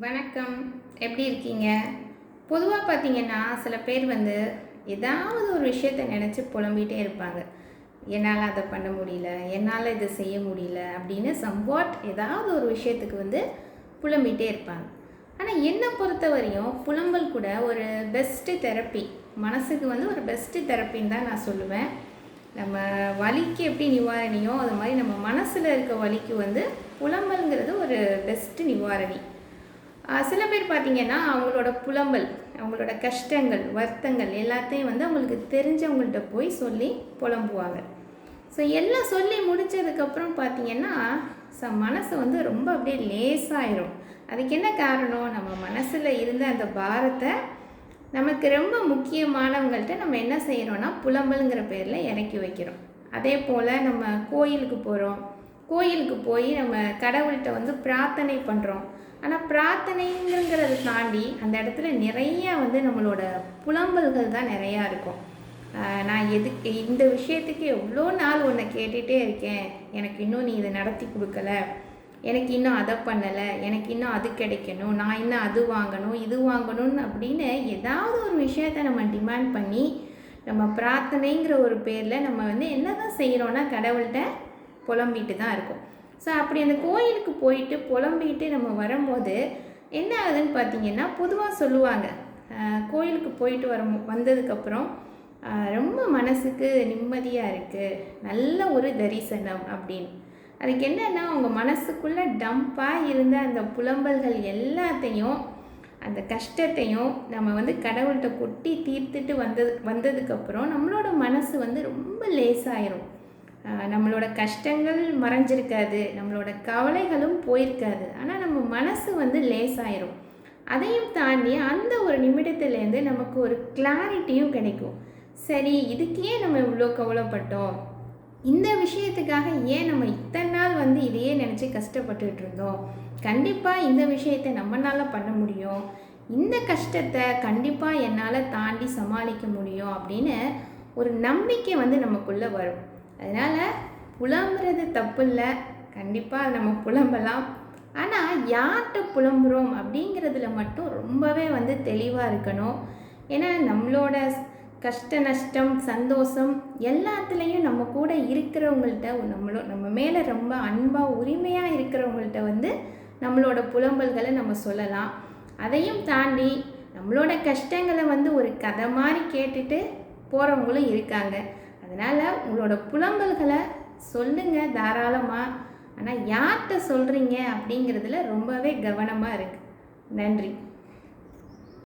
வணக்கம். எப்படி இருக்கீங்க? பொதுவாக பார்த்தீங்கன்னா சில பேர் ஏதாவது ஒரு விஷயத்தை நினச்சி புலம்பிகிட்டே இருப்பாங்க. என்னால் அதை பண்ண முடியல, என்னால் இதை செய்ய முடியல அப்படின்னு சம்வாட் ஏதாவது ஒரு விஷயத்துக்கு புலம்பிகிட்டே இருப்பாங்க. ஆனால் என்னை பொறுத்த வரையும் புலம்பல் கூட ஒரு பெஸ்ட்டு தெரப்பி, மனசுக்கு ஒரு பெஸ்ட்டு தெரப்பின்னு தான் நான் சொல்லுவேன். நம்ம வலிக்கு எப்படி நிவாரணியோ அது மாதிரி நம்ம மனசில் இருக்க வலிக்கு புலம்பல்ங்கிறது ஒரு பெஸ்ட்டு நிவாரணி. சில பேர் பார்த்திங்கன்னா அவங்களோட புலம்பல், அவங்களோட கஷ்டங்கள், வருத்தங்கள் எல்லாத்தையும் அவங்களுக்கு தெரிஞ்சவங்கள்ட்ட போய் சொல்லி புலம்புவாங்க. ஸோ எல்லாம் சொல்லி முடித்ததுக்கப்புறம் பார்த்திங்கன்னா மனசு ரொம்ப அப்படியே லேசாயிரும். அதுக்கு என்ன காரணம்? நம்ம மனசில் இருந்த அந்த பாரத்தை நமக்கு ரொம்ப முக்கியமானவங்கள்ட்ட நம்ம என்ன செய்கிறோன்னா புலம்பலுங்கிற பேரில் இறக்கி வைக்கிறோம். அதே போல் நம்ம கோயிலுக்கு போகிறோம். கோயிலுக்கு போய் நம்ம கடவுள்கிட்ட பிரார்த்தனை பண்ணுறோம். ஆனால் பிரார்த்தனைங்கிறத தாண்டி அந்த இடத்துல நிறையா நம்மளோட புலம்பல்கள் தான் நிறையா இருக்கும். நான் எதுக்கு இந்த விஷயத்துக்கு எவ்வளோ நாள் உன்னை கேட்டுகிட்டே இருக்கேன், எனக்கு இன்னும் நீ இதை நடத்தி கொடுக்கல, எனக்கு இன்னும் அதை பண்ணலை, எனக்கு இன்னும் அது கிடைக்கணும், நான் இன்னும் அது வாங்கணும், இது வாங்கணும்னு அப்படின்னு ஏதாவது ஒரு விஷயத்த நம்ம டிமாண்ட் பண்ணி நம்ம பிரார்த்தனைங்கிற ஒரு பேரில் நம்ம என்ன தான் செய்கிறோன்னா கடவுள்கிட்ட புலம்பிட்டு தான் இருக்கும். ஸோ அப்படி அந்த கோயிலுக்கு போயிட்டு புலம்பிட்டு நம்ம வரும்போது என்ன ஆகுதுன்னு பார்த்திங்கன்னா, பொதுவாக சொல்லுவாங்க கோயிலுக்கு போயிட்டு வந்ததுக்கப்புறம் ரொம்ப மனசுக்கு நிம்மதியாக இருக்குது, நல்ல ஒரு தரிசனம் அப்படின்னு. அதுக்கு என்னென்னா அவங்க மனசுக்குள்ளே டம்பாக இருந்த அந்த புலம்பல்கள் எல்லாத்தையும், அந்த கஷ்டத்தையும் நம்ம கடவுள்கிட்ட கொட்டி தீர்த்துட்டு வந்ததுக்கப்புறம் நம்மளோட மனசு ரொம்ப லேசாயிரும். நம்மளோட கஷ்டங்கள் மறைஞ்சிருக்காது, நம்மளோட கவலைகளும் போயிருக்காது, ஆனால் நம்ம மனசு லேசாயிரும். அதையும் தாண்டி அந்த ஒரு நிமிடத்துலேருந்து நமக்கு ஒரு கிளாரிட்டியும் கிடைக்கும். சரி, இதுக்கு ஏன் நம்ம இவ்வளோ கவலைப்பட்டோம், இந்த விஷயத்துக்காக ஏன் நம்ம இத்தனை நாள் இதையே நினச்சி கஷ்டப்பட்டுட்டு இருந்தோம், கண்டிப்பாக இந்த விஷயத்தை நம்மளால் பண்ண முடியும், இந்த கஷ்டத்தை கண்டிப்பாக என்னால் தாண்டி சமாளிக்க முடியும் அப்படின்னு ஒரு நம்பிக்கை நமக்குள்ளே வரும். அதனால் புலம்புறது தப்பு இல்லை, கண்டிப்பாக நம்ம புலம்பலாம். ஆனால் யார்கிட்ட புலம்புறோம் அப்படிங்கிறதுல மட்டும் ரொம்பவே தெளிவாக இருக்கணும். ஏன்னா நம்மளோட கஷ்ட நஷ்டம் சந்தோஷம் எல்லாத்துலேயும் நம்ம கூட இருக்கிறவங்கள்ட்ட நம்ம மேலே ரொம்ப அன்பாக உரிமையாக இருக்கிறவங்கள்ட்ட நம்மளோட புலம்பல்களை நம்ம சொல்லலாம். அதையும் தாண்டி நம்மளோட கஷ்டங்களை ஒரு கதை மாதிரி கேட்டுட்டு போகிறவங்களும் இருக்காங்க. அதனால் உங்களோட புலம்பல்களை சொல்லுங்கள் தாராளமாக. ஆனால் யார்கிட்ட சொல்கிறீங்க அப்படிங்கிறதுல ரொம்பவே கவனமாக இருக்குது. நன்றி.